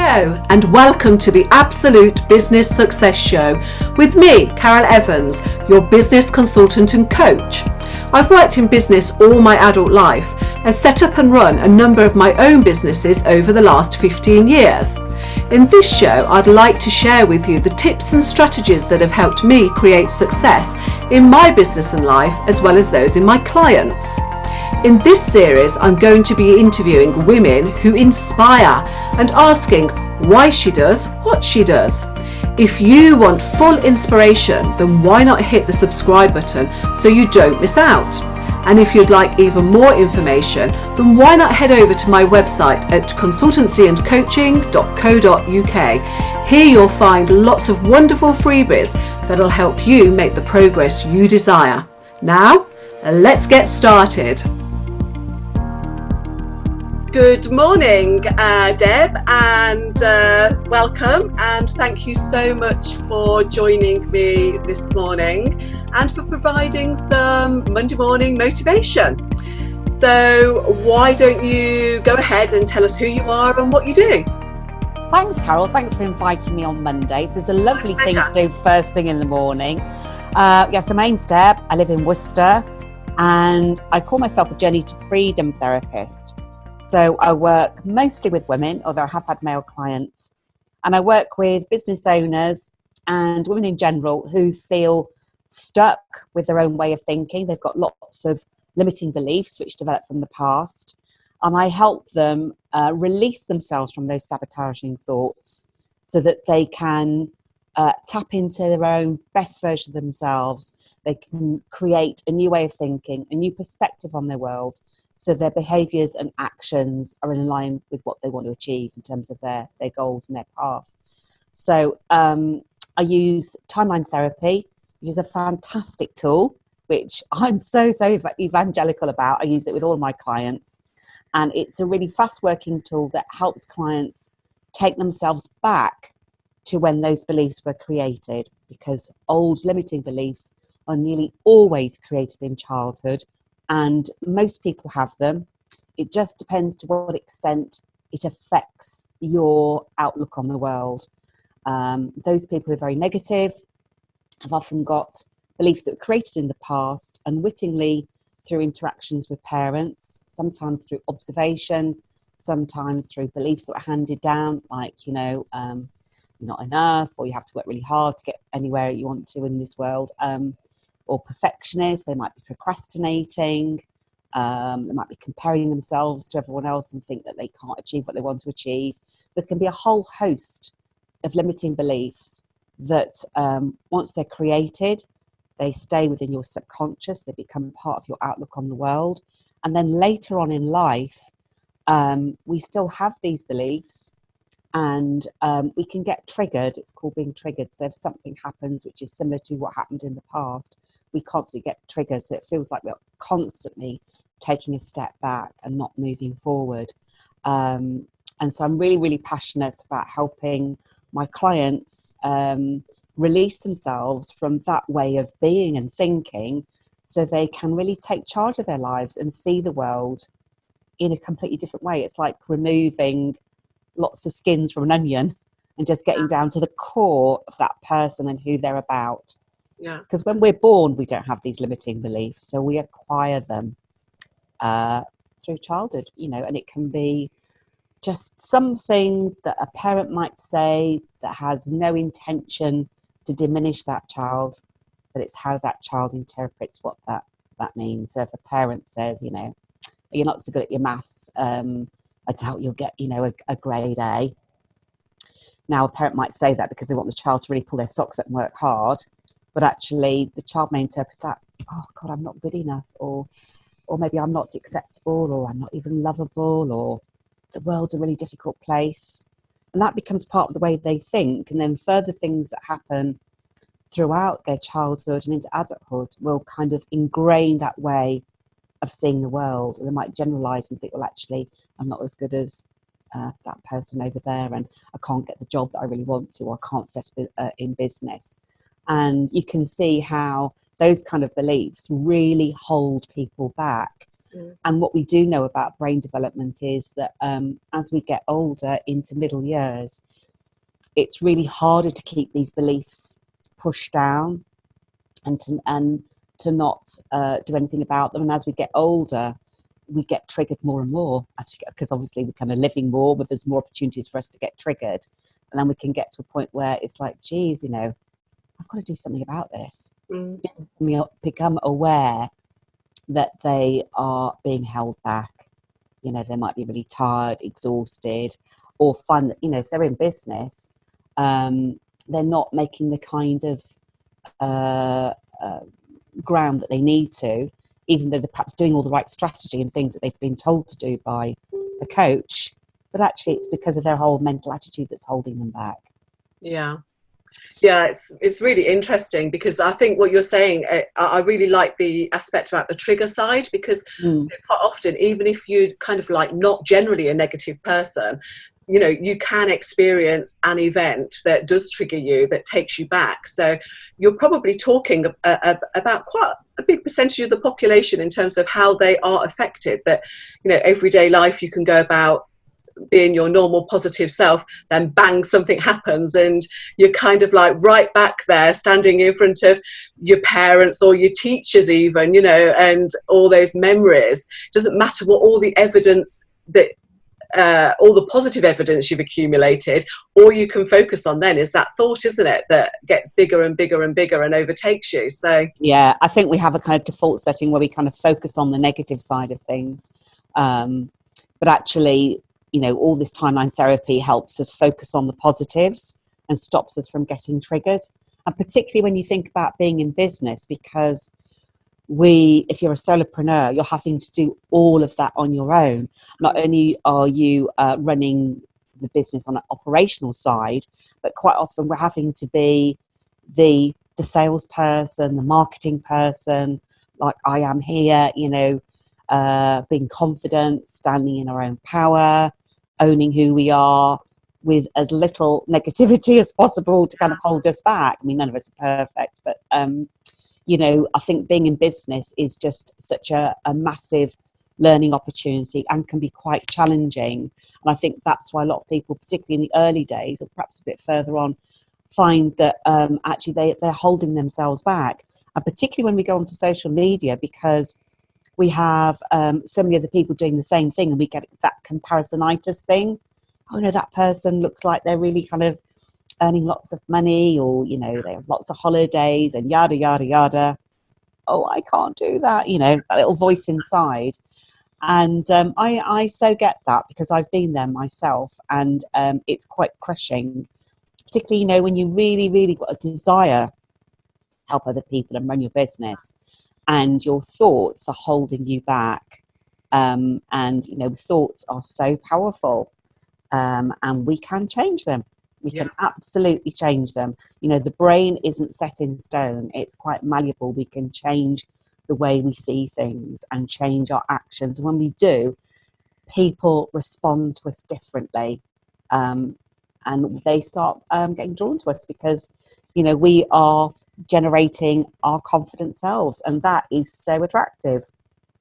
Hello and welcome to the Absolute Business Success Show with me, Carol Evans, your business consultant and coach. I've worked in business all my adult life and set up and run a number of my own businesses over the last 15 years. In this show, I'd like to share with you the tips and strategies that have helped me create success in my business and life, as well as those in my clients. In this series, I'm going to be interviewing women who inspire and asking why she does what she does. If you want full inspiration, then why not hit the subscribe button so you don't miss out? And if you'd like even more information, then why not head over to my website at consultancyandcoaching.co.uk. Here you'll find lots of wonderful freebies that'll help you make the progress you desire. Now, let's get started. Good morning, Deb, and welcome, and thank you so much for joining me this morning and for providing some Monday morning motivation. So why don't you go ahead and tell us who you are and what you do? Thanks, Carol. Thanks for inviting me on Mondays. It's a lovely thing to do first thing in the morning. So my name's Deb. I live in Worcester, and I call myself a Journey to Freedom therapist. So I work mostly with women, although I have had male clients, and I work with business owners and women in general who feel stuck with their own way of thinking. They've got lots of limiting beliefs which developed from the past, and I help them release themselves from those sabotaging thoughts so that they can tap into their own best version of themselves. They can create a new way of thinking, a new perspective on their world, so their behaviours and actions are in line with what they want to achieve in terms of their goals and their path. So I use timeline therapy, which is a fantastic tool, which I'm so evangelical about. I use it with all of my clients. And it's a really fast working tool that helps clients take themselves back to when those beliefs were created, because old limiting beliefs are nearly always created in childhood. And most people have them. It just depends to what extent it affects your outlook on the world. Those people who are very negative have often got beliefs that were created in the past, unwittingly through interactions with parents, sometimes through observation, sometimes through beliefs that were handed down, like, you're not enough, or you have to work really hard to get anywhere you want to in this world. Or perfectionists, they might be procrastinating, they might be comparing themselves to everyone else and think that they can't achieve what they want to achieve. There can be a whole host of limiting beliefs that once they're created, they stay within your subconscious, they become part of your outlook on the world. And then later on in life, we still have these beliefs, and we can get triggered. It's called being triggered. So if something happens which is similar to what happened in the past, we constantly get triggered. So it feels like we're constantly taking a step back and not moving forward. And so I'm really, really passionate about helping my clients release themselves from that way of being and thinking, so they can really take charge of their lives and see the world in a completely different way. It's like removing lots of skins from an onion and just getting down to the core of that person and who they're about. Yeah. Because when we're born, we don't have these limiting beliefs, so we acquire them through childhood, and it can be just something that a parent might say that has no intention to diminish that child, but it's how that child interprets what that means. So if a parent says, you're not so good at your maths, I doubt you'll get, a grade A. Now, a parent might say that because they want the child to really pull their socks up and work hard, but actually the child may interpret that, oh God, I'm not good enough, or maybe I'm not acceptable, or I'm not even lovable, or the world's a really difficult place. And that becomes part of the way they think. And then further things that happen throughout their childhood and into adulthood will kind of ingrain that way of seeing the world. And they might generalize and think, well, actually, I'm not as good as that person over there, and I can't get the job that I really want to, or I can't set up in business. And you can see how those kind of beliefs really hold people back And what we do know about brain development is that as we get older into middle years, it's really harder to keep these beliefs pushed down and to not do anything about them. And as we get older, we get triggered more and more because obviously we're kind of living more, but there's more opportunities for us to get triggered. And then we can get to a point where it's like, geez, you know, I've got to do something about this. We become aware that they are being held back. You know, they might be really tired, exhausted, or find that, you know, if they're in business, they're not making the kind of ground that they need to, even though they're perhaps doing all the right strategy and things that they've been told to do by a coach. But actually, it's because of their whole mental attitude that's holding them back. Yeah, it's really interesting, because I think what you're saying, I really like the aspect about the trigger side, because quite often, even if you're kind of like not generally a negative person, you know, you can experience an event that does trigger you, that takes you back. So you're probably talking about quite a big percentage of the population in terms of how they are affected. That, you know, everyday life, you can go about being your normal positive self, then bang, something happens and you're kind of like right back there standing in front of your parents or your teachers even, you know, and all those memories. Doesn't matter what all the evidence that all the positive evidence you've accumulated, all you can focus on then is that thought, isn't it, that gets bigger and bigger and bigger and overtakes you. So yeah, I think we have a kind of default setting where we kind of focus on the negative side of things, but actually, you know, all this timeline therapy helps us focus on the positives and stops us from getting triggered. And particularly when you think about being in business, because if you're a solopreneur, you're having to do all of that on your own. Not only are you running the business on an operational side, but quite often we're having to be the salesperson, the marketing person, like I am here, you know, being confident, standing in our own power, owning who we are with as little negativity as possible to kind of hold us back. I mean, none of us are perfect, but you know, I think being in business is just such a massive learning opportunity and can be quite challenging. And I think that's why a lot of people, particularly in the early days or perhaps a bit further on, find that actually they're holding themselves back. And particularly when we go onto social media, because we have so many other people doing the same thing and we get that comparisonitis thing. Oh no, that person looks like they're really kind of earning lots of money, or, you know, they have lots of holidays and yada, yada, yada. Oh, I can't do that, you know, that little voice inside. And I so get that, because I've been there myself, and it's quite crushing, particularly, you know, when you really, really got a desire to help other people and run your business, and your thoughts are holding you back. And, you know, thoughts are so powerful, and we can change them. We can absolutely change them. You know, the brain isn't set in stone. It's quite malleable. We can change the way we see things and change our actions. When we do, people respond to us differently. And they start getting drawn to us because, you know, we are generating our confident selves. And that is so attractive.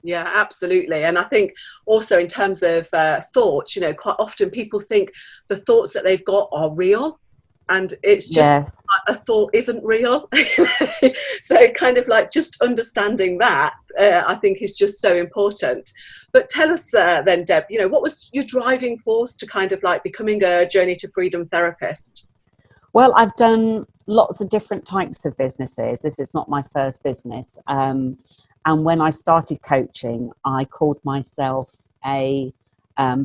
Yeah, absolutely. And I think also in terms of thoughts, you know, quite often people think the thoughts that they've got are real, and it's just a thought isn't real. So kind of like just understanding that, I think, is just so important. But tell us then, Deb, you know, what was your driving force to kind of like becoming a Journey to Freedom therapist? Well, I've done lots of different types of businesses. This is not my first business. And when I started coaching, I called myself a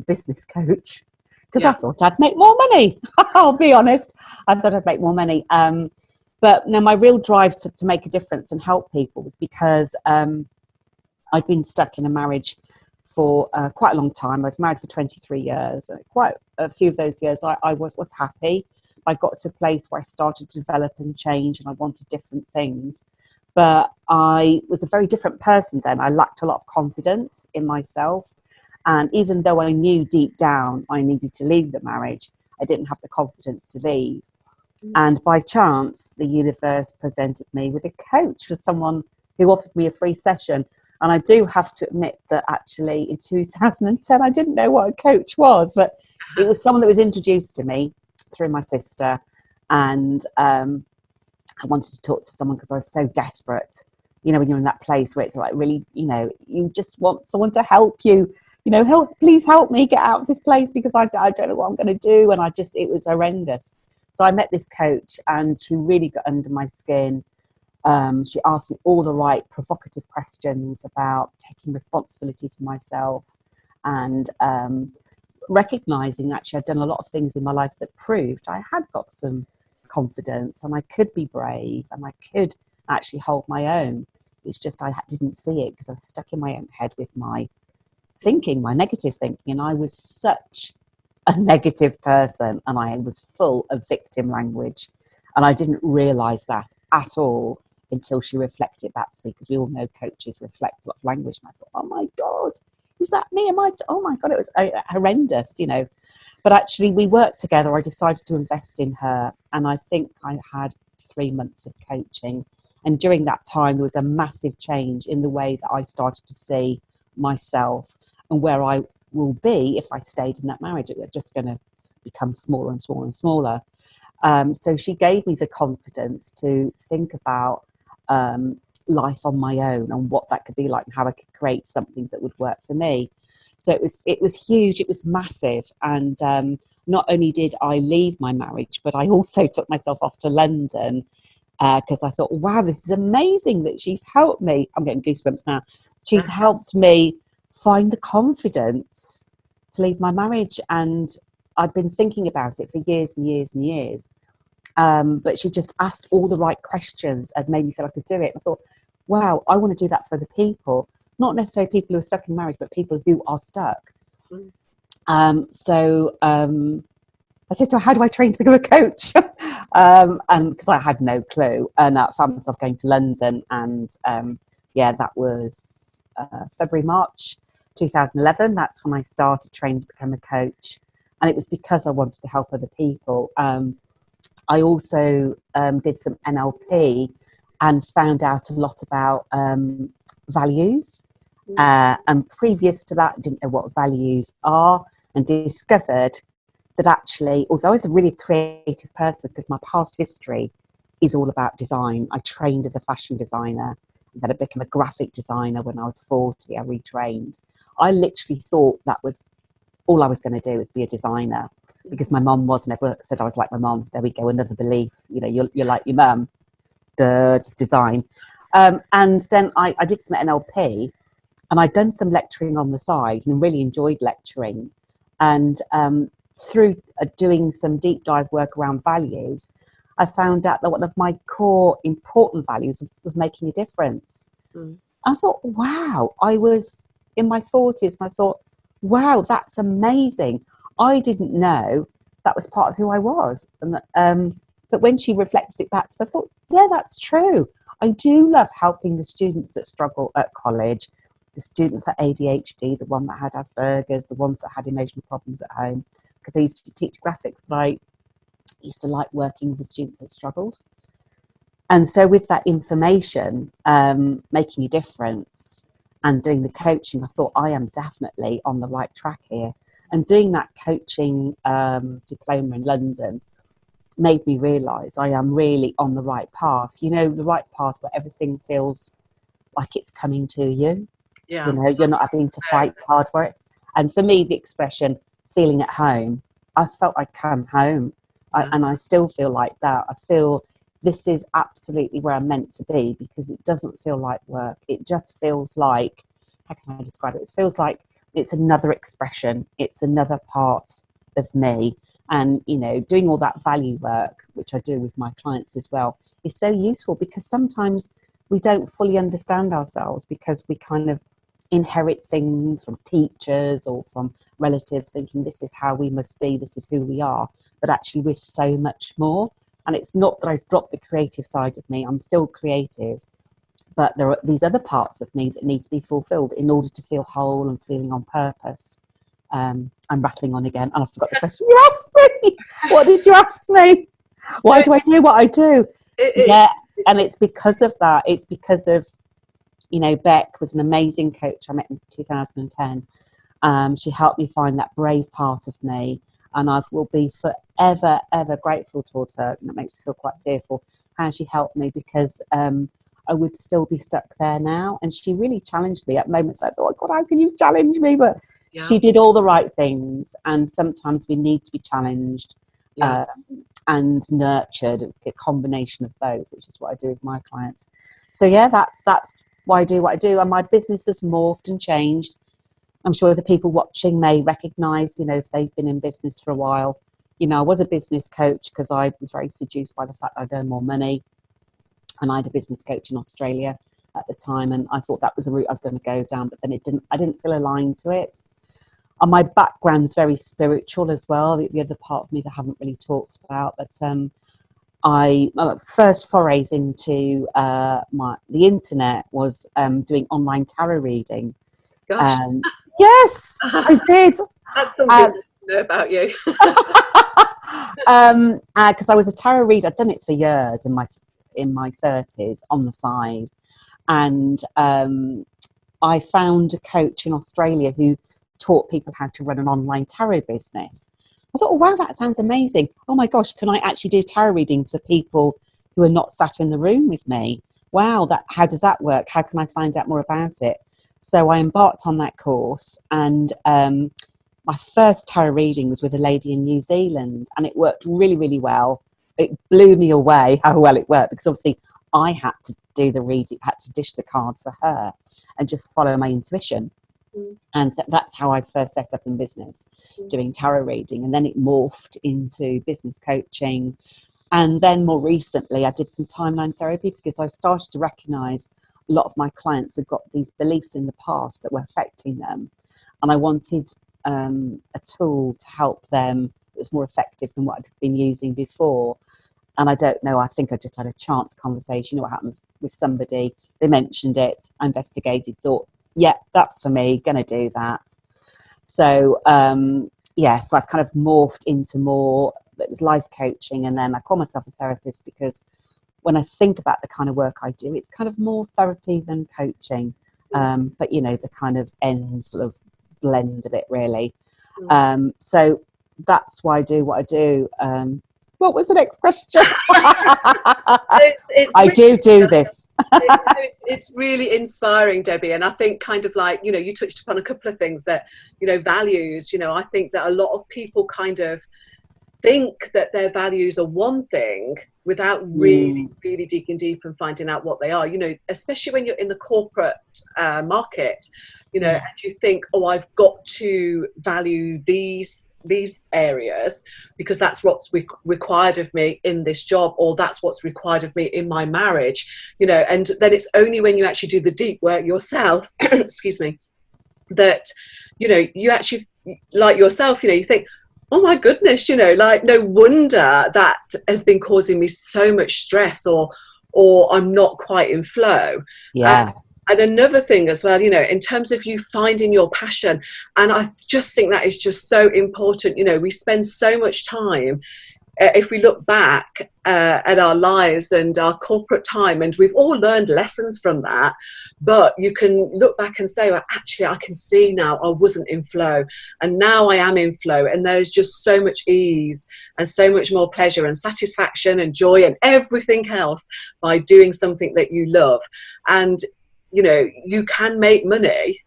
business coach, because I thought I'd make more money. I'll be honest. I thought I'd make more money. But no, my real drive to make a difference and help people was because I'd been stuck in a marriage for quite a long time. I was married for 23 years. Quite a few of those years I was happy. I got to a place where I started to develop and change, and I wanted different things. But I was a very different person then. I lacked a lot of confidence in myself. And even though I knew deep down I needed to leave the marriage, I didn't have the confidence to leave. And by chance, the universe presented me with a coach, for someone who offered me a free session. And I do have to admit that actually in 2010, I didn't know what a coach was, but it was someone that was introduced to me through my sister. And I wanted to talk to someone because I was so desperate. You know, when you're in that place where it's like really, you know, you just want someone to help you, you know, please help me get out of this place because I don't know what I'm going to do. And it was horrendous. So I met this coach and she really got under my skin. She asked me all the right provocative questions about taking responsibility for myself and recognizing actually I'd done a lot of things in my life that proved I had got some confidence and I could be brave and I could actually hold my own. It's just I didn't see it because I was stuck in my own head with my thinking, my negative thinking, and I was such a negative person and I was full of victim language, and I didn't realize that at all until she reflected it back to me, because we all know coaches reflect a lot of language, and I thought, oh my god, is that me? Oh my god, it was horrendous, you know. But actually we worked together. I decided to invest in her, and I think I had 3 months of coaching, and during that time there was a massive change in the way that I started to see myself and where I will be if I stayed in that marriage. It was just going to become smaller and smaller and smaller. So she gave me the confidence to think about life on my own and what that could be like and how I could create something that would work for me. So it was huge, it was massive. And not only did I leave my marriage, but I also took myself off to London because I thought, wow, this is amazing that she's helped me. I'm getting goosebumps now. She's helped me find the confidence to leave my marriage. And I've been thinking about it for years and years and years. But she just asked all the right questions and made me feel I could do it. I thought, wow, I want to do that for other people, not necessarily people who are stuck in marriage, but people who are stuck. So I said to her, how do I train to become a coach? And because I had no clue, and I found myself going to London, and that was February, March 2011. That's when I started training to become a coach, and it was because I wanted to help other people. I also did some NLP and found out a lot about values. And previous to that, I didn't know what values are, and discovered that actually, although I was a really creative person, because my past history is all about design. I trained as a fashion designer, and then I became a graphic designer when I was 40. I retrained. I literally thought that was all I was going to do, is be a designer, because my mum was, and everyone said I was like my mum. There we go, another belief. You know, you're like your mum. Just design. And then I did some NLP, and I'd done some lecturing on the side and really enjoyed lecturing. And through doing some deep dive work around values, I found out that one of my core important values was making a difference. I thought, wow, I was in my 40s and I thought, wow, that's amazing. I didn't know that was part of who I was. And but when she reflected it back to me, I thought, yeah, that's true. I do love helping the students that struggle at college, the students that ADHD, the one that had Asperger's, the ones that had emotional problems at home, because I used to teach graphics, but I used to like working with the students that struggled. And so with that information, making a difference and doing the coaching, I thought I am definitely on the right track here. And doing that coaching diploma in London made me realise I am really on the right path. You know, the right path where everything feels like it's coming to you. Yeah. You know, you're not having to fight hard for it. And for me, the expression feeling at home, I felt I'd come home. And I still feel like that. I feel this is absolutely where I'm meant to be, because it doesn't feel like work. It just feels like, how can I describe it? It feels like it's another expression. It's another part of me. And, you know, doing all that value work, which I do with my clients as well, is so useful, because sometimes we don't fully understand ourselves because we kind of inherit things from teachers or from relatives thinking this is how we must be, this is who we are. But actually we're so much more. And it's not that I've dropped the creative side of me. I'm still creative. But there are these other parts of me that need to be fulfilled in order to feel whole and feeling on purpose. I'm rattling on again, and I forgot the question you asked me. What did you ask me? Why do I do what I do? And it's because of that. It's because of you know, Beck was an amazing coach. I met in 2010. She helped me find that brave part of me, and I will be forever, ever grateful towards her. And it makes me feel quite tearful how she helped me, because I would still be stuck there now. And she really challenged me at moments. I thought, oh God, how can you challenge me? But she did all the right things. And sometimes we need to be challenged and nurtured, a combination of both, which is what I do with my clients. So yeah, that's why I do what I do. And my business has morphed and changed. I'm sure the people watching may recognise, you know, if they've been in business for a while. You know, I was a business coach because I was very seduced by the fact I'd earn more money. And I had a business coach in Australia at the time, and I thought that was the route I was going to go down, but then I didn't feel aligned to it. And my background's very spiritual as well, the other part of me that I haven't really talked about. But my first forays into the internet was doing online tarot reading. Gosh. Yes, I did. That's something I know about you. Because I was a tarot reader. I'd done it for years in my 30s on the side, and I found a coach in Australia who taught people how to run an online tarot business. I thought, oh wow, that sounds amazing. Oh my gosh, can I actually do tarot readings for people who are not sat in the room with me? Wow, how does that work? How can I find out more about it? So I embarked on that course, and my first tarot reading was with a lady in New Zealand, and it worked really, really well. It blew me away how well it worked, because obviously I had to do the reading, had to dish the cards for her and just follow my intuition. And so that's how I first set up in business, doing tarot reading. And then it morphed into business coaching. And then more recently, I did some timeline therapy, because I started to recognize a lot of my clients had got these beliefs in the past that were affecting them. And I wanted a tool to help them that was more effective than what I'd been using before. And I don't know, I think I just had a chance conversation. You know what happens with somebody, they mentioned it, I investigated, thought, yeah, that's for me, gonna do that. So so I've kind of morphed into more, it was life coaching, and then I call myself a therapist, because when I think about the kind of work I do, it's kind of more therapy than coaching. But you know, the kind of end sort of blend of it, really. So that's why I do what I do. What was the next question? I do this. It's really inspiring, Debbie. And I think kind of like, you know, you touched upon a couple of things that, you know, values, you know, I think that a lot of people kind of think that their values are one thing without really digging deep and finding out what they are, you know, especially when you're in the corporate market, you know, and you think, oh, I've got to value these areas because that's what's required of me in this job, or that's what's required of me in my marriage, you know. And then it's only when you actually do the deep work yourself excuse me, that, you know, you actually, like yourself, you know, you think, oh my goodness, you know, like no wonder that has been causing me so much stress, or I'm not quite in flow. And another thing as well, you know, in terms of you finding your passion, and I just think that is just so important. You know, we spend so much time, if we look back at our lives and our corporate time, and we've all learned lessons from that, but you can look back and say, well, actually, I can see now I wasn't in flow, and now I am in flow, and there's just so much ease and so much more pleasure and satisfaction and joy and everything else by doing something that you love. And you know, you can make money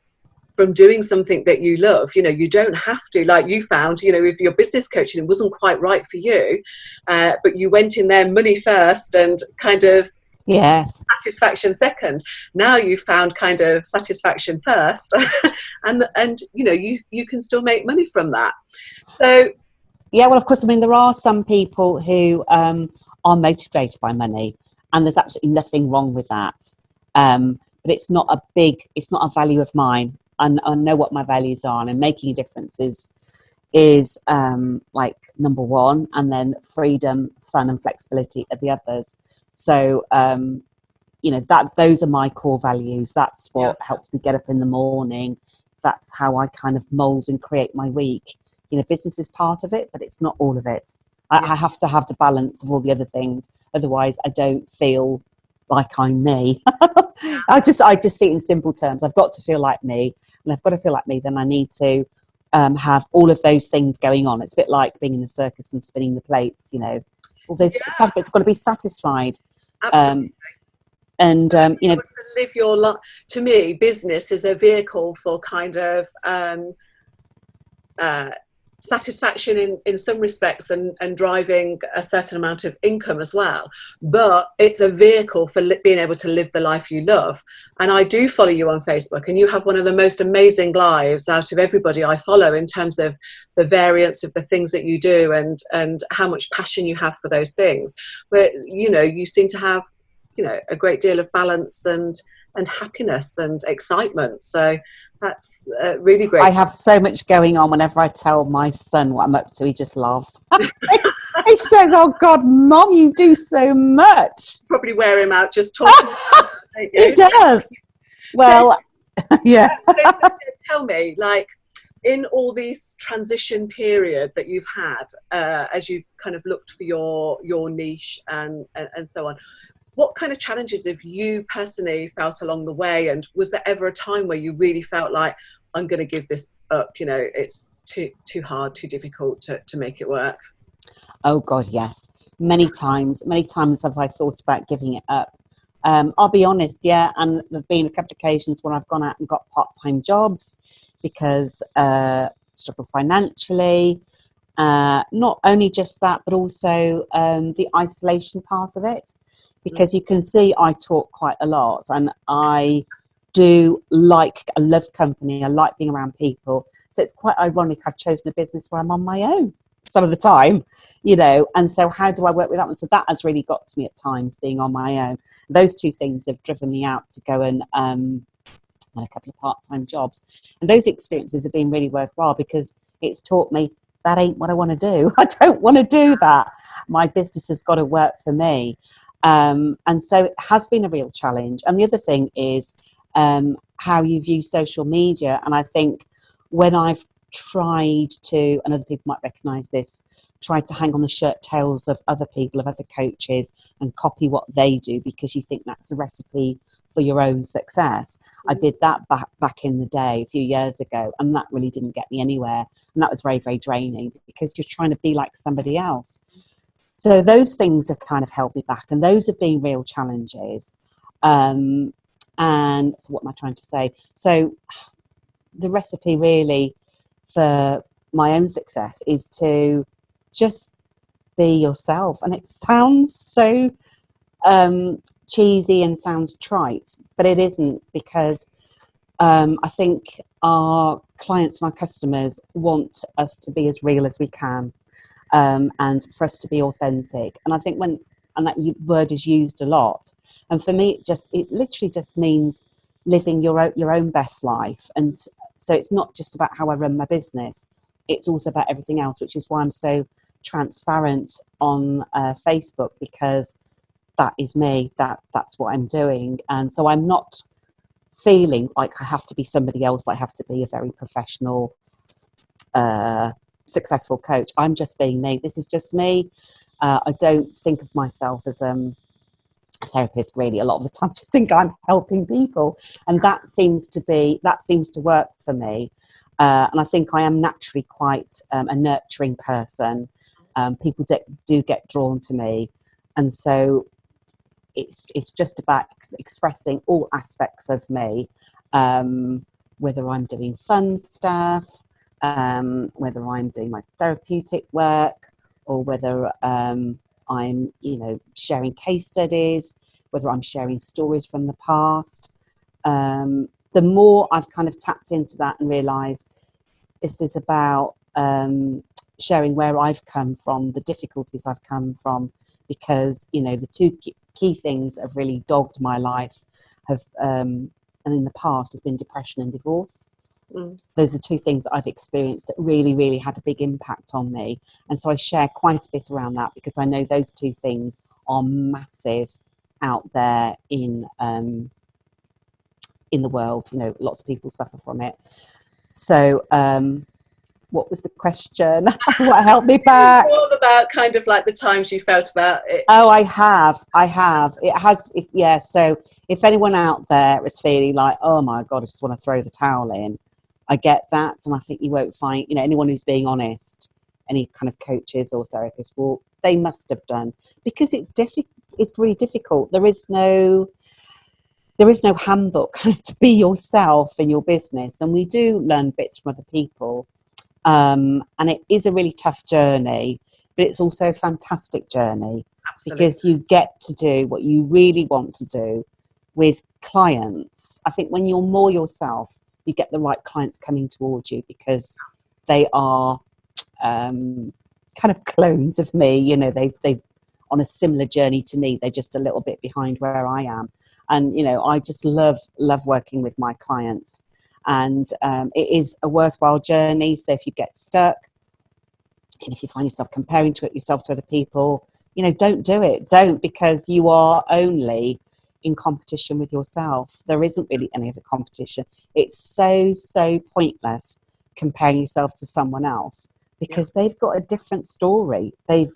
from doing something that you love. You know, you don't have to, like you found, you know, with your business coaching, it wasn't quite right for you, but you went in there money first and kind of satisfaction second. Now you found kind of satisfaction first and you know, you can still make money from that. So yeah, well, of course, I mean, there are some people who are motivated by money, and there's absolutely nothing wrong with that. But it's not a value of mine. I know what my values are, and making a difference is like number one, and then freedom, fun and flexibility are the others. So you know, those are my core values. That's what helps me get up in the morning. That's how I kind of mold and create my week. You know, business is part of it, but it's not all of it. I have to have the balance of all the other things, otherwise I don't feel like I'm me. I just see it in simple terms. I've got to feel like me, and I've got to feel like me. Then I need to have all of those things going on. It's a bit like being in a circus and spinning the plates. You know, all those bits got to be satisfied. Absolutely. You know, to live your life. To me, business is a vehicle for kind of satisfaction in some respects, and driving a certain amount of income as well, but it's a vehicle for being able to live the life you love. And I do follow you on Facebook, and you have one of the most amazing lives out of everybody I follow, in terms of the variance of the things that you do, and how much passion you have for those things. But you know, you seem to have, you know, a great deal of balance and happiness and excitement. So that's really great. I have so much going on. Whenever I tell my son what I'm up to, he just laughs. He says, "Oh God, Mom, you do so much." Probably wear him out just talking. He does. Well, yeah. So tell me, like, in all these transition period that you've had, as you've kind of looked for your niche and so on, what kind of challenges have you personally felt along the way? And was there ever a time where you really felt like, I'm going to give this up, you know, it's too hard, too difficult to make it work? Oh God, yes. Many times have I thought about giving it up. I'll be honest, yeah, and there've been a couple of occasions when I've gone out and got part-time jobs because struggle financially. Not only just that, but also the isolation part of it. Because you can see I talk quite a lot, and I love company. I like being around people. So it's quite ironic I've chosen a business where I'm on my own some of the time, you know, and so how do I work with that one? So that has really got to me at times, being on my own. Those two things have driven me out to go and a couple of part-time jobs. And those experiences have been really worthwhile because it's taught me that ain't what I want to do. I don't want to do that. My business has got to work for me. And so it has been a real challenge. And the other thing is how you view social media. And I think when I've tried to, and other people might recognise this, tried to hang on the shirt tails of other people, of other coaches, and copy what they do because you think that's a recipe for your own success. I did that back in the day, a few years ago, and that really didn't get me anywhere. And that was very, very draining because you're trying to be like somebody else. So those things have kind of held me back, and those have been real challenges. And so what am I trying to say? So the recipe really for my own success is to just be yourself. And it sounds so cheesy and sounds trite, but it isn't, because I think our clients and our customers want us to be as real as we can. And for us to be authentic. And I think that word is used a lot. And for me, it literally just means living your own best life. And so it's not just about how I run my business. It's also about everything else, which is why I'm so transparent on Facebook, because that is me. That's what I'm doing. And so I'm not feeling like I have to be somebody else. I have to be a very professional successful coach. I'm just being me. This is just me. I don't think of myself as a therapist really. A lot of the time I just think I'm helping people, and that seems to work for me. And I think I am naturally quite a nurturing person. People do get drawn to me, and so it's just about expressing all aspects of me, whether I'm doing fun stuff, whether I'm doing my therapeutic work, or whether I'm, sharing case studies, whether I'm sharing stories from the past. The more I've kind of tapped into that and realised this is about sharing where I've come from, the difficulties I've come from, because, the two key things that have really dogged my life and in the past has been depression and divorce. Those are two things that I've experienced that really, really had a big impact on me. And so I share quite a bit around that, because I know those two things are massive out there in the world. Lots of people suffer from it. So What was the question? What held me back? It's all about kind of like the times you felt about it. Oh, I have. Yeah. So if anyone out there is feeling like, oh my God, I just want to throw the towel in, I get that. And I think you won't find, anyone who's being honest, any kind of coaches or therapists, well, they must have done, because it's really difficult. There is no handbook to be yourself in your business. And we do learn bits from other people. And it is a really tough journey, but it's also a fantastic journey. Absolutely. Because you get to do what you really want to do with clients. I think when you're more yourself, you get the right clients coming towards you, because they are kind of clones of me. They've on a similar journey to me. They're just a little bit behind where I am. And, I just love working with my clients. And it is a worthwhile journey. So if you get stuck, and if you find yourself comparing yourself to other people, don't do it. Don't, because you are only in competition with yourself. There isn't really any other competition. It's so pointless comparing yourself to someone else, because they've got a different story. They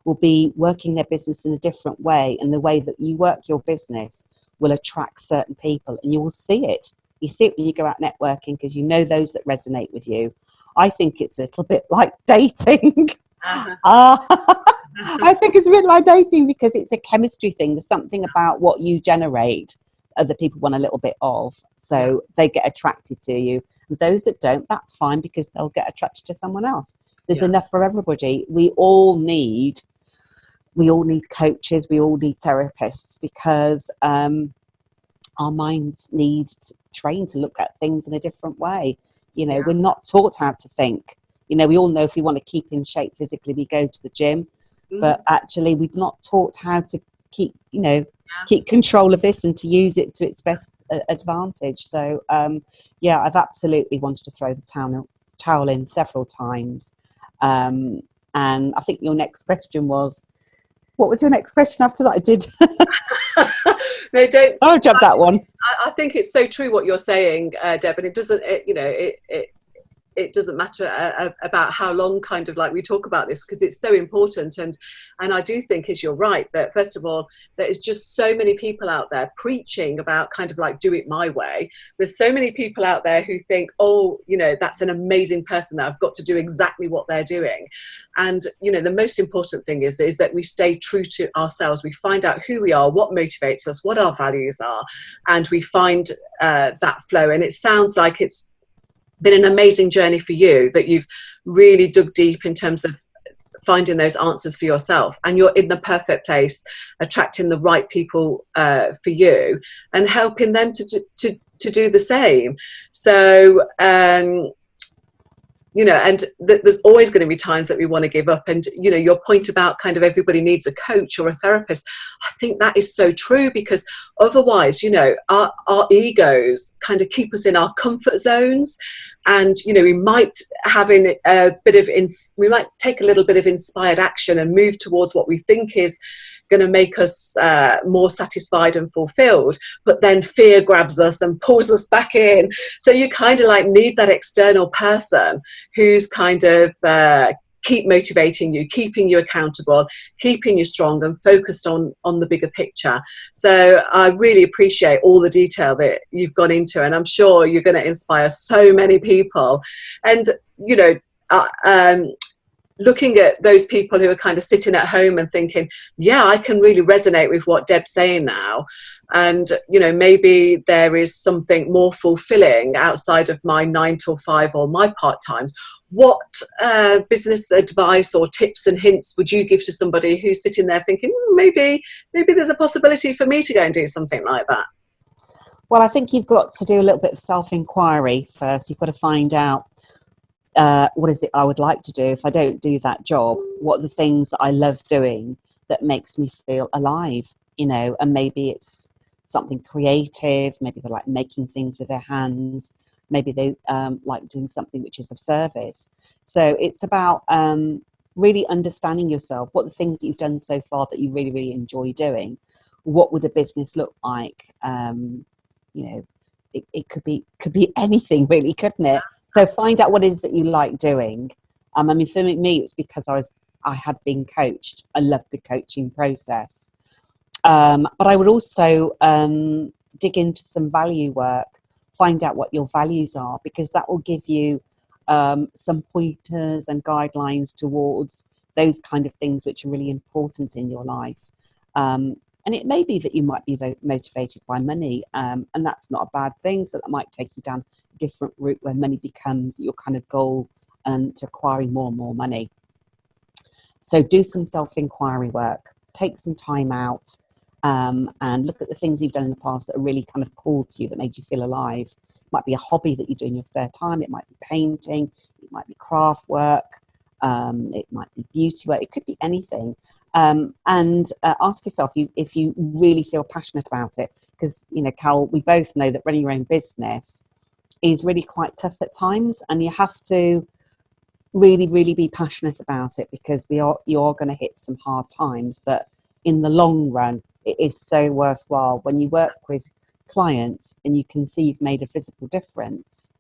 will be working their business in a different way, and the way that you work your business will attract certain people, and you will see it. You see it when you go out networking, because you know those that resonate with you. I think it's a little bit like dating. I think it's a bit like dating, because it's a chemistry thing. There's something about what you generate other people want a little bit of, so they get attracted to you. And those that don't, that's fine, because they'll get attracted to someone else. There's enough for everybody. We all need coaches, we all need therapists, because our minds need to train to look at things in a different way. We're not taught how to think. We all know if we want to keep in shape physically, we go to the gym, but actually we're not taught how to keep control of this and to use it to its best advantage. So I've absolutely wanted to throw the towel in several times. And I think your next question was, what was your next question after that? I did. No, don't. I'll jump that one. I think it's so true what you're saying, Deb, and it doesn't. It doesn't matter about how long kind of like we talk about this, because it's so important. And I do think, as you're right, that first of all, there is just so many people out there preaching about kind of like, do it my way. There's so many people out there who think, oh, that's an amazing person, that I've got to do exactly what they're doing. And, the most important thing is that we stay true to ourselves. We find out who we are, what motivates us, what our values are, and we find that flow. And it sounds like it's been an amazing journey for you, that you've really dug deep in terms of finding those answers for yourself, and you're in the perfect place, attracting the right people for you, and helping them to do the same. So and there's always going to be times that we want to give up. And your point about kind of everybody needs a coach or a therapist, I think that is so true, because otherwise our egos kind of keep us in our comfort zones. And we might take a little bit of inspired action and move towards what we think is going to make us more satisfied and fulfilled, but then fear grabs us and pulls us back in. So you kind of like need that external person who's kind of keep motivating you, keeping you accountable, keeping you strong and focused on the bigger picture. So I really appreciate all the detail that you've gone into, and I'm sure you're going to inspire so many people. And looking at those people who are kind of sitting at home and thinking, yeah, I can really resonate with what Deb's saying now. And, maybe there is something more fulfilling outside of my 9 till 5 or my part-times. What business advice or tips and hints would you give to somebody who's sitting there thinking, maybe there's a possibility for me to go and do something like that? Well, I think you've got to do a little bit of self-inquiry first. You've got to find out, what is it I would like to do if I don't do that job? What are the things that I love doing that makes me feel alive? And maybe it's something creative. Maybe they like making things with their hands. Maybe they like doing something which is of service. So it's about really understanding yourself. What are the things that you've done so far that you really, really enjoy doing? What would a business look like? it could be anything really, couldn't it? So find out what it is that you like doing. I mean, for me, it's because I had been coached. I loved the coaching process. But I would also dig into some value work, find out what your values are, because that will give you some pointers and guidelines towards those kind of things which are really important in your life. And it may be that you might be motivated by money, and that's not a bad thing. So that might take you down a different route where money becomes your kind of goal, to acquiring more and more money. So do some self-inquiry work, take some time out, and look at the things you've done in the past that are really kind of cool to you, that made you feel alive. It might be a hobby that you do in your spare time. It might be painting. It might be craft work. It might be beauty work. It could be anything. And ask yourself if you really feel passionate about it. Because, you know, Carol, we both know that running your own business is really quite tough at times, and you have to really, really be passionate about it, because you are going to hit some hard times. But in the long run, it is so worthwhile. When you work with clients and you can see you've made a visible difference,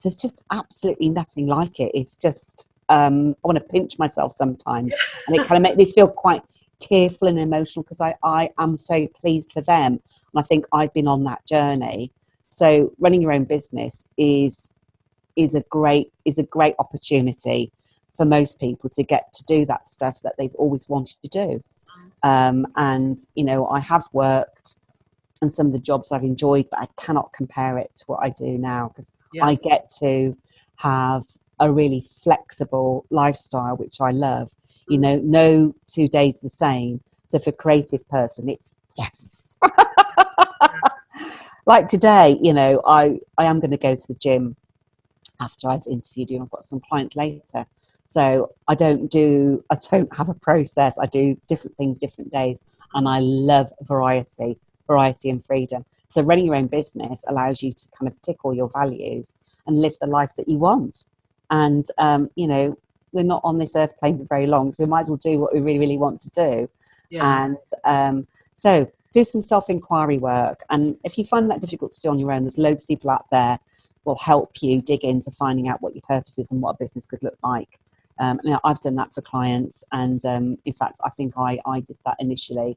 there's just absolutely nothing like it. It's just, I want to pinch myself sometimes, and it kind of makes me feel quite tearful and emotional, because I am so pleased for them. And I think I've been on that journey. So running your own business is a great opportunity for most people to get to do that stuff that they've always wanted to do. And, you know, I have worked and some of the jobs I've enjoyed, but I cannot compare it to what I do now, because I get to have a really flexible lifestyle, which I love. You know, no 2 days the same. So for a creative person, it's yes. Like today, you know, I am going to go to the gym after I've interviewed you, and I've got some clients later. So I don't have a process. I do different things, different days, and I love variety and freedom. So running your own business allows you to kind of tick all your values and live the life that you want. And, you know, we're not on this earth plane for very long, so we might as well do what we really, really want to do. Yeah. And so do some self-inquiry work. And if you find that difficult to do on your own, there's loads of people out there will help you dig into finding out what your purpose is and what a business could look like. Now, I've done that for clients, and in fact, I think I did that initially.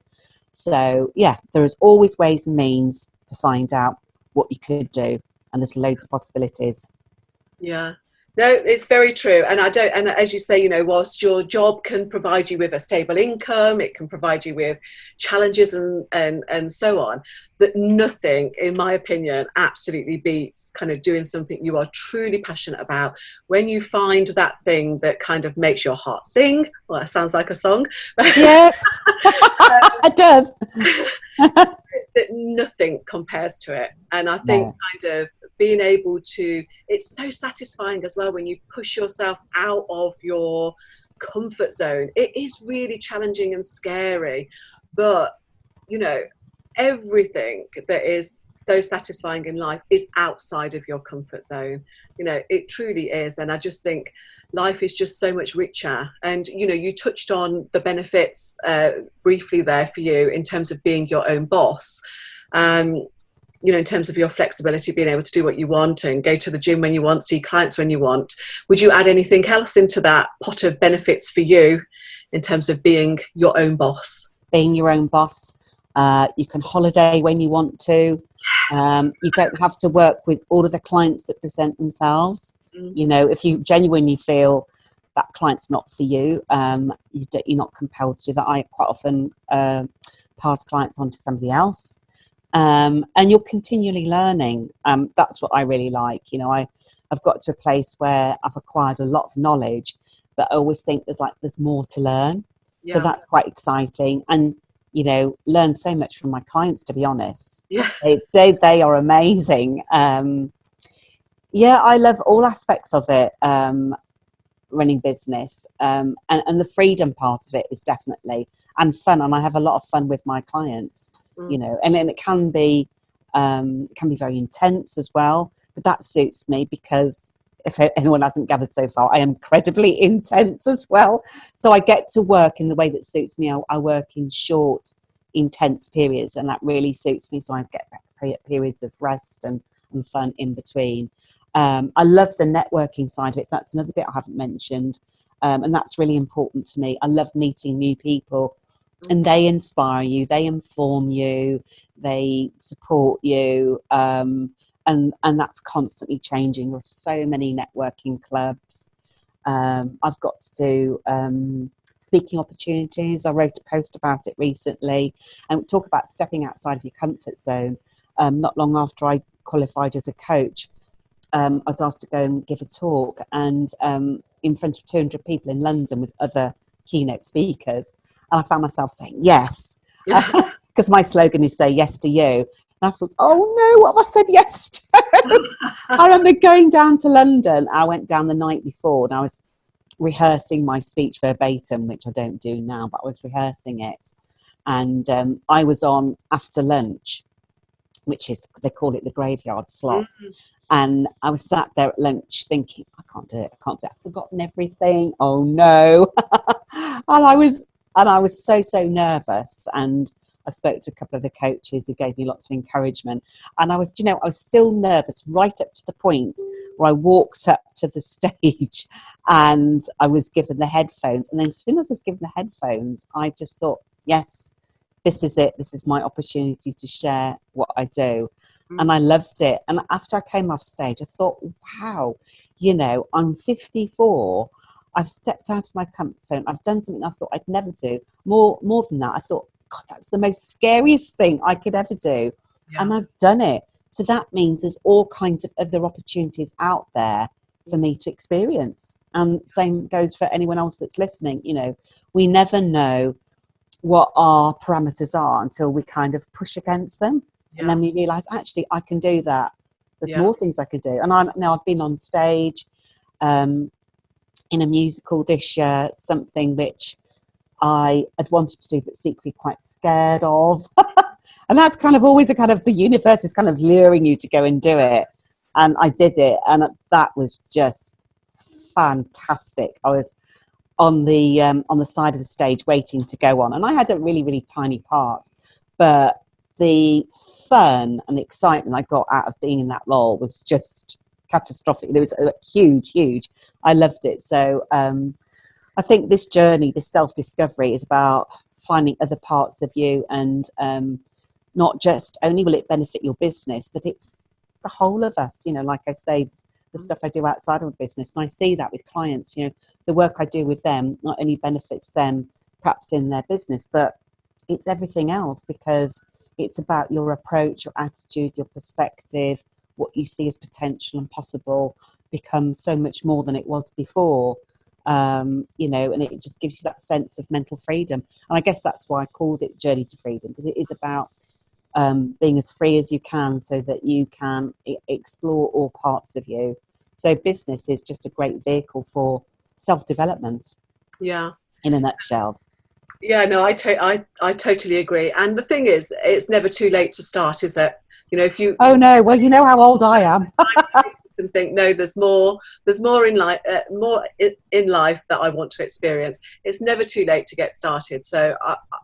So, yeah, there is always ways and means to find out what you could do, and there's loads of possibilities. Yeah. No, it's very true. And as you say, you know, whilst your job can provide you with a stable income, it can provide you with challenges and so on, that nothing, in my opinion, absolutely beats kind of doing something you are truly passionate about. When you find that thing that kind of makes your heart sing, well, that sounds like a song. Yes, it does. That nothing compares to it. And I think kind of being able to, it's so satisfying as well when you push yourself out of your comfort zone. It is really challenging and scary, but you know, everything that is so satisfying in life is outside of your comfort zone. You know, it truly is. And I just think life is just so much richer. And you know, you touched on the benefits briefly there for you in terms of being your own boss. You know, in terms of your flexibility, being able to do what you want and go to the gym when you want, see clients when you want. Would you add anything else into that pot of benefits for you in terms of being your own boss? Being your own boss. You can holiday when you want to. You don't have to work with all of the clients that present themselves. You know, if you genuinely feel that client's not for you, you're not compelled to do that. I quite often pass clients on to somebody else. And you're continually learning. That's what I really like. You know, I've got to a place where I've acquired a lot of knowledge, but I always think there's more to learn. Yeah. So that's quite exciting. And, you know, learn so much from my clients, to be honest. Yeah. They are amazing. Yeah, I love all aspects of it, running business. And the freedom part of it is definitely, and fun. And I have a lot of fun with my clients. You know, and it can be very intense as well, but that suits me, because if anyone hasn't gathered so far, I am incredibly intense as well. So I get to work in the way that suits me. I work in short, intense periods, and that really suits me. So I get periods of rest and and fun in between. I love the networking side of it. That's another bit I haven't mentioned. And that's really important to me. I love meeting new people, and they inspire you, they inform you, they support you. And that's constantly changing. There are so many networking clubs. I've got to do speaking opportunities. I wrote a post about it recently, and talk about stepping outside of your comfort zone. Not long after I qualified as a coach, I was asked to go and give a talk, and in front of 200 people in London with other keynote speakers. And I found myself saying yes, because my slogan is "Say yes to you." And I thought, oh no, what have I said yes to? I remember going down to London. I went down the night before, and I was rehearsing my speech verbatim, which I don't do now, but I was rehearsing it. And I was on after lunch, which is, they call it the graveyard slot. And I was sat there at lunch thinking, I can't do it. I've forgotten everything. Oh no. and I was so nervous. And I spoke to a couple of the coaches who gave me lots of encouragement. And I was still nervous right up to the point where I walked up to the stage and I was given the headphones. And then as soon as I was given the headphones, I just thought, yes, this is it. This is my opportunity to share what I do. And I loved it. And after I came off stage, I thought, wow, I'm 54. I've stepped out of my comfort zone. I've done something I thought I'd never do. More than that, I thought, God, that's the most scariest thing I could ever do. Yeah. And I've done it. So that means there's all kinds of other opportunities out there for me to experience. And same goes for anyone else that's listening. We never know what our parameters are until we kind of push against them. Yeah. And then we realise, actually, I can do that. There's more things I could do. And I've been on stage in a musical this year, something which I had wanted to do but secretly quite scared of. And that's kind of always the universe is kind of luring you to go and do it. And I did it, and that was just fantastic. I was on the side of the stage waiting to go on, and I had a really, really tiny part, but the fun and the excitement I got out of being in that role was just catastrophic. It was huge. I loved it. So I think this journey, this self-discovery, is about finding other parts of you, and not just only will it benefit your business, but it's the whole of us. Like I say, the stuff I do outside of business, and I see that with clients. The work I do with them not only benefits them perhaps in their business, but it's everything else, because it's about your approach, your attitude, your perspective, what you see as potential and possible becomes so much more than it was before. And it just gives you that sense of mental freedom. And I guess that's why I called it Journey to Freedom, because it is about being as free as you can so that you can explore all parts of you. So business is just a great vehicle for self-development. Yeah. In a nutshell. Yeah, no, I totally agree. And the thing is, it's never too late to start, is it? If you... Oh no, well, you know how old I am. And think, no, there's more in life, in life that I want to experience. It's never too late to get started. So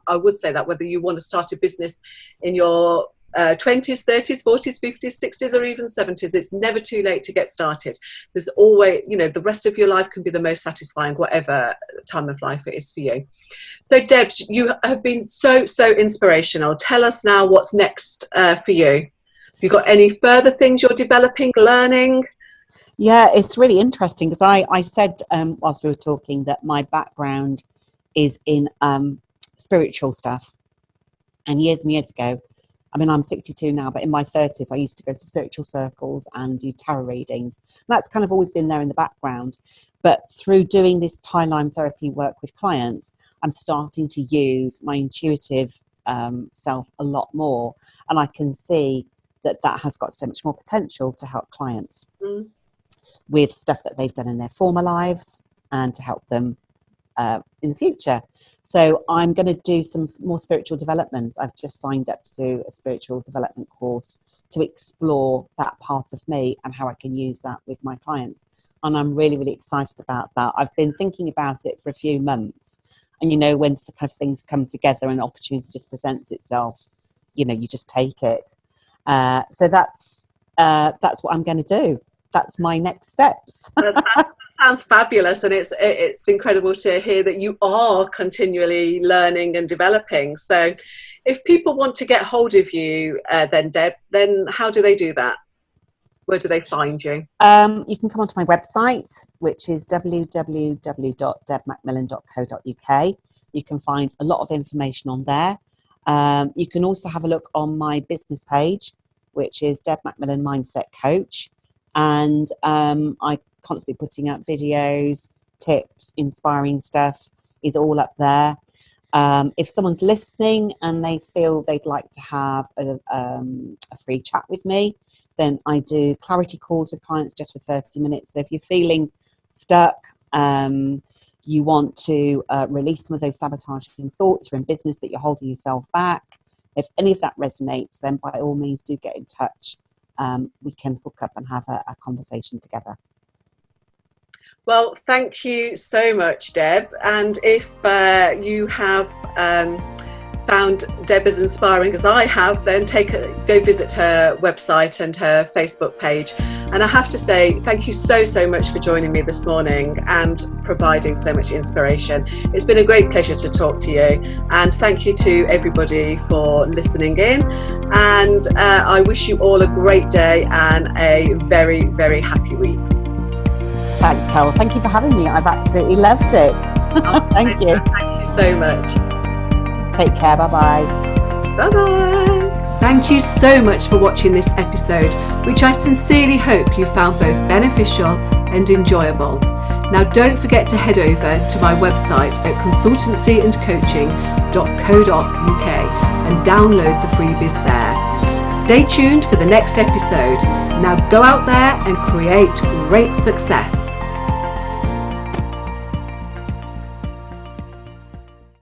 I would say that whether you want to start a business in your 20s, 30s, 40s, 50s, 60s, or even 70s, it's never too late to get started. There's always, the rest of your life can be the most satisfying, whatever time of life it is for you. So Deb, you have been so inspirational. Tell us now what's next for you. Have you got any further things you're developing, learning? Yeah, it's really interesting, because I said whilst we were talking that my background is in spiritual stuff. And years ago, I'm 62 now, but in my 30s, I used to go to spiritual circles and do tarot readings. And that's kind of always been there in the background. But through doing this tie line therapy work with clients, I'm starting to use my intuitive self a lot more. And I can see that has got so much more potential to help clients with stuff that they've done in their former lives, and to help them in the future. So I'm going to do some more spiritual development. I've just signed up to do a spiritual development course to explore that part of me and how I can use that with my clients. And I'm really, really excited about that. I've been thinking about it for a few months. And when the kind of things come together and opportunity just presents itself, you just take it. So that's that's what I'm going to do. That's my next steps. That sounds fabulous, and it's incredible to hear that you are continually learning and developing. So if people want to get hold of you, then Deb, then how do they do that? Where do they find you? You can come onto my website, which is www.debmacmillan.co.uk. You can find a lot of information on there. You can also have a look on my business page, which is Deb Macmillan Mindset Coach. And I'm constantly putting up videos, tips, inspiring stuff is all up there. If someone's listening and they feel they'd like to have a free chat with me, then I do clarity calls with clients just for 30 minutes. So if you're feeling stuck, you want to release some of those sabotaging thoughts, you're in business but you're holding yourself back, if any of that resonates, then by all means do get in touch. We can hook up and have a conversation together. Well, thank you so much, Deb. And if you have found Deb as inspiring as I have, then go visit her website and her Facebook page. And I have to say, thank you so much for joining me this morning and providing so much inspiration. It's been a great pleasure to talk to you, and thank you to everybody for listening in. And I wish you all a great day and a very, very happy week. Thanks, Carol. Thank you for having me. I've absolutely loved it. Thank you. Thank you so much. Take care. Bye-bye. Bye-bye. Thank you so much for watching this episode, which I sincerely hope you found both beneficial and enjoyable. Now, don't forget to head over to my website at consultancyandcoaching.co.uk and download the freebies there. Stay tuned for the next episode. Now go out there and create great success.